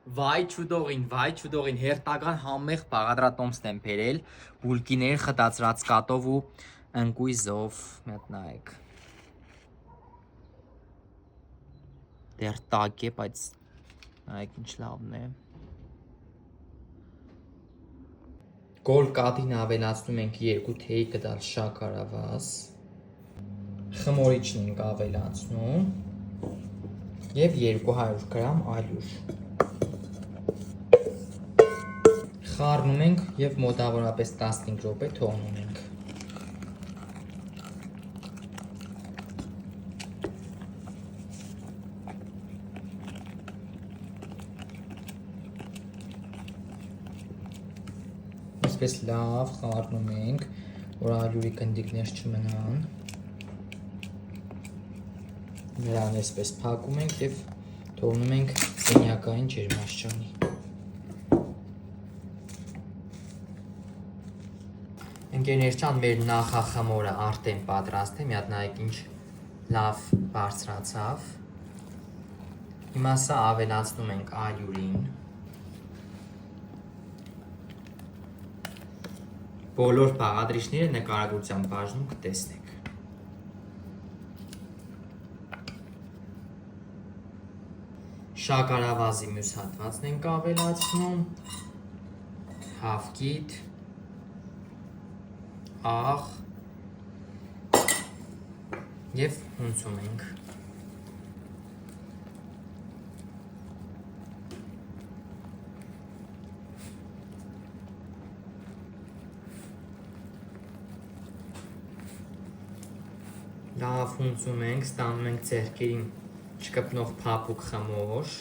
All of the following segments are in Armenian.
Վայ չուդողին հերթական համեղ բաղադրատոմսն եմ բերել, բուլկիներ խտացրած կատով ու ընկույզով, մետ նայեք։ Դեռ տակ է, բայց նայեք ինչ լավն է։ Գոլ կաթին ավելացնում ենք 2 թեյ կտալ շաքարավազ, խմորիչն ենք ավելացնում և 200 գրամ ալյուր։ Խառնում ենք և մոտավորապես 15 րոպե թողնում ենք։ Այսպես լավ խառնում ենք, որ ալյուրի գնդիկներ չմնան։ Նրան այսպես փակում ենք և թողնում ենք սենյակային ջերմաստիճանի։ Ընկերներ ջան, մեր նախախմորը արդեն պատրաստ է, մի հատ նայեք ինչ լավ բարձրացավ։ Հիմա սա ավելացնում ենք ալյուրին։ Բոլոր բաղադրիչները նկարագրության բաժնում կտեսնեք։ Շաքարավազի մյուս հատվածն ենք ավելացնում, հավկիթ, աղ և հունցում ենք։ Լավ հունցում ենք, ստանում ենք ձեռքերին չկպնող փափուկ խմոր,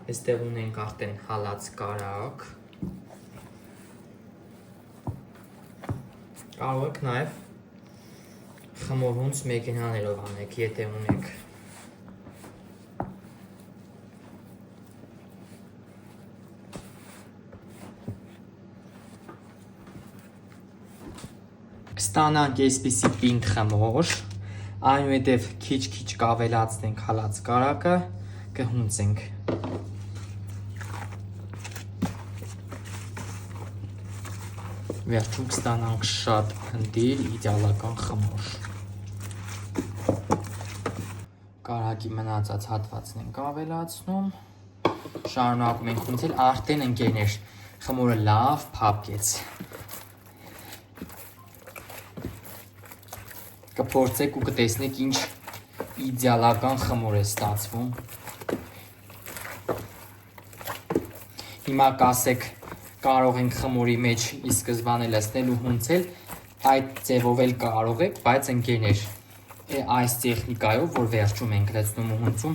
այստեղ ունենք արդեն հալած կարագ։ Կարող եք նաև խմոր հունց մեքենաներով անեք, եթե ունեք։ Կստանանք այսպիսի պինդ խմոր, այնուհետև քիչ-քիչ կավելացնենք հալած կարագը, կհունցենք։ Վերջում կստանանք շատ հնդիր, իդեալական խմոր։ Կարագի մնացած հատվածն ենք ավելացնում, շարունակում ենք հունցել, արդեն ընկերներ, խմորը լավ փափկեց։ Կփորձեք ու կտեսնեք ինչ իդեալական խմոր է ստացվում։ Հիմա կասեք, կարող ենք խմորի մեջ ի սկզբանե լցնել ու հունցել, այդ ձևով էլ կարող եք, բայց ընկերներ, այս տեխնիկայով, որ վերջում ենք լցնում ու հունցում,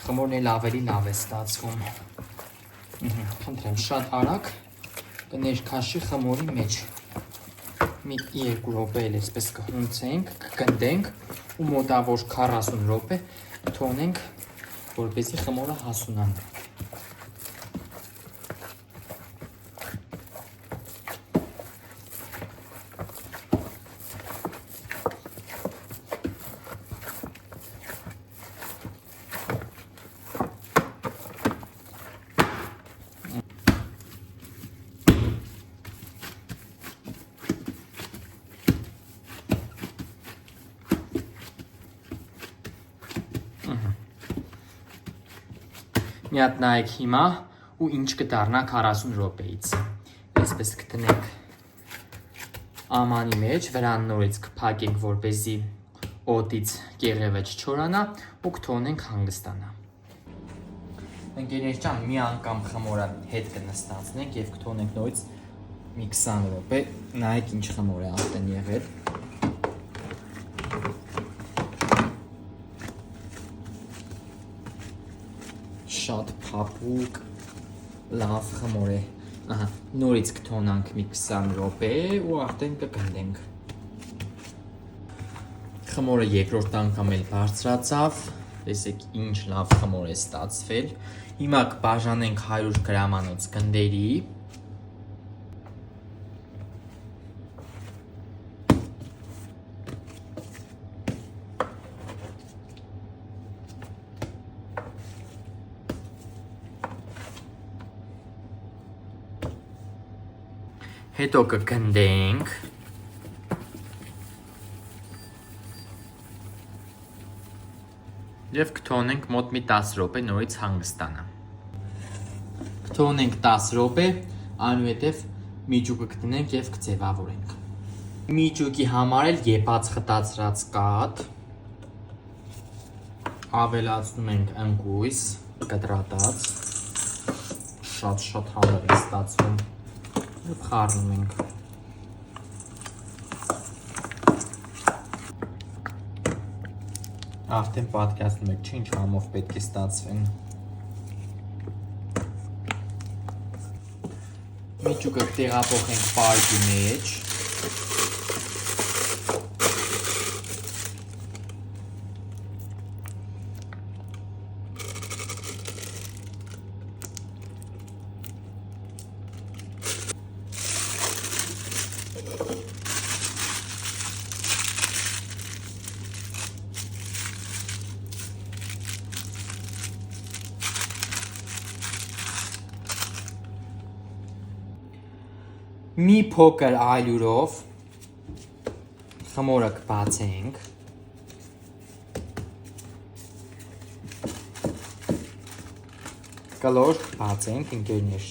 խմորն էլ ավելի լավ է ստացվում։ Խնդրեմ, շատ արագ կներքաշի խմորի մեջ։ Մի 2 րոպե էլ այսպես կհունցենք, կգնդենք ու մոտավոր 40 րոպե թողնենք, որպեսզի խմորը հասունանա։ Մի հատ նայեք հիմա ու ինչ կդառնա 40 րոպեից։ Այսպես կտնենք ամանի մեջ, վրան նորից կփակենք, որպեսզի օդից կեղևը չչորանա ու կթողնենք հանգստանա։ Ընկերներ ջան, մի անգամ խմորը հետ կնստացնենք և կթողնենք նորից մի 20 րոպե, նայեք ինչ խմոր է արդեն եղել։ Շատ փափուկ, լավ խմոր է։ Նորից կթողնանք մի 20 րոպե ու արդեն կգնդենք։ Խմորը երկրորդ անգամ էլ բարձրացավ, տեսեք ինչ լավ խմոր է ստացվել։ Հիմա կբաժանենք 100 գրամանոց գնդերի։ Հետո կգնդենք և կթողնենք մոտ մի 10 րոպե նորից հանգստանա։ Կթողնենք 10 րոպե, այնուհետև միջուկը կտնենք և կձևավորենք։ Միջուկի համար էլ եփած խտացրած կաթ, ավելացնում ենք ընկույզ, կտրատած, շատ հավեր է ստացվում, և խառնում ենք։ Արդեն պատկերացնում եք, ինչ համով պետք է ստացվեն։ Միջուկը տեղափոխենք պարկի մեջ։ Մի փոքր ալյուրով խմորը կբացենք։ Կլոր բացենք, ընկերներ։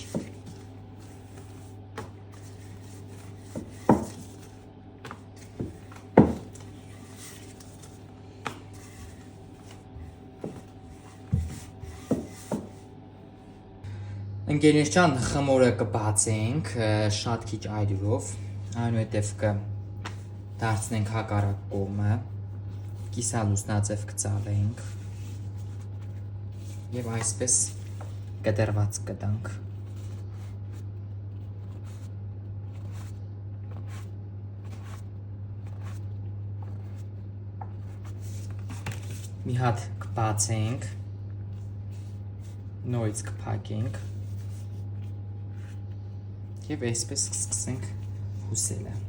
Ընկերներ ջան, խմորը կբացենք շատ քիչ ալյուրով, այնուհետև կդարձնենք հակառակ կողմը, կիսալուսնաձև կծալենք և այսպես կտրված կտանք։ Մի հատ կբացենք, նորից կփակենք և այսպես կսկսենք հուսելը։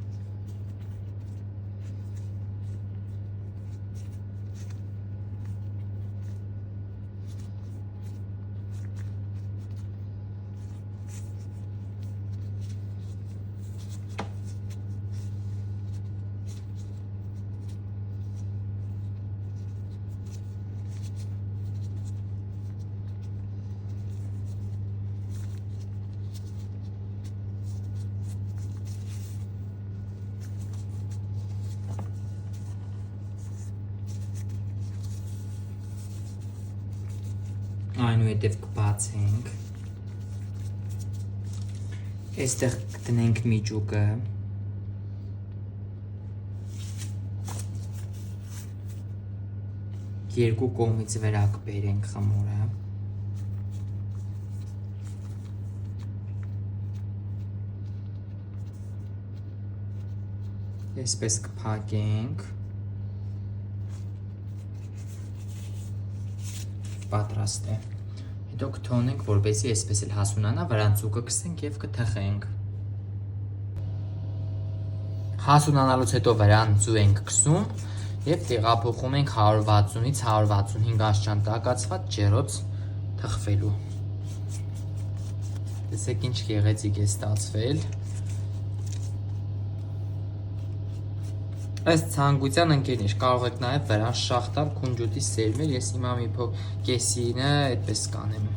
Այնուհետև կբացենք, այստեղ կտնենք միջուկը, երկու կողմից վրա կբերենք խմորը, այսպես կփակենք, պատրաստ է։ Հետո կթողնենք, որպեսզի այսպես էլ հասունանա, վրան ձուկը կսենք և կթխենք։ Հասունանալուց հետո վրան ձու ենք քսում և տեղափոխում ենք 160-ից 165 աստիճան տաքացված ջեռոց թխվելու։ Տեսեք ինչ գեղեցիկ է ստացվել։ Ըստ ցանկության ընկերներ, կարող եք նաև վրան շաղ տալ քունջուտի սերմեր, ես հիմա մի կեսինը այդպես կանեմ։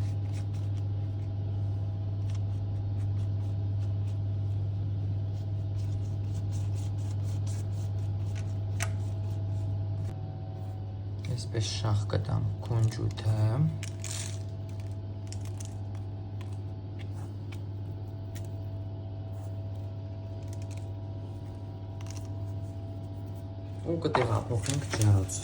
Այսպես շաղ կտամ քունջուտը։ ու կտեղափոխենք ջեռոց։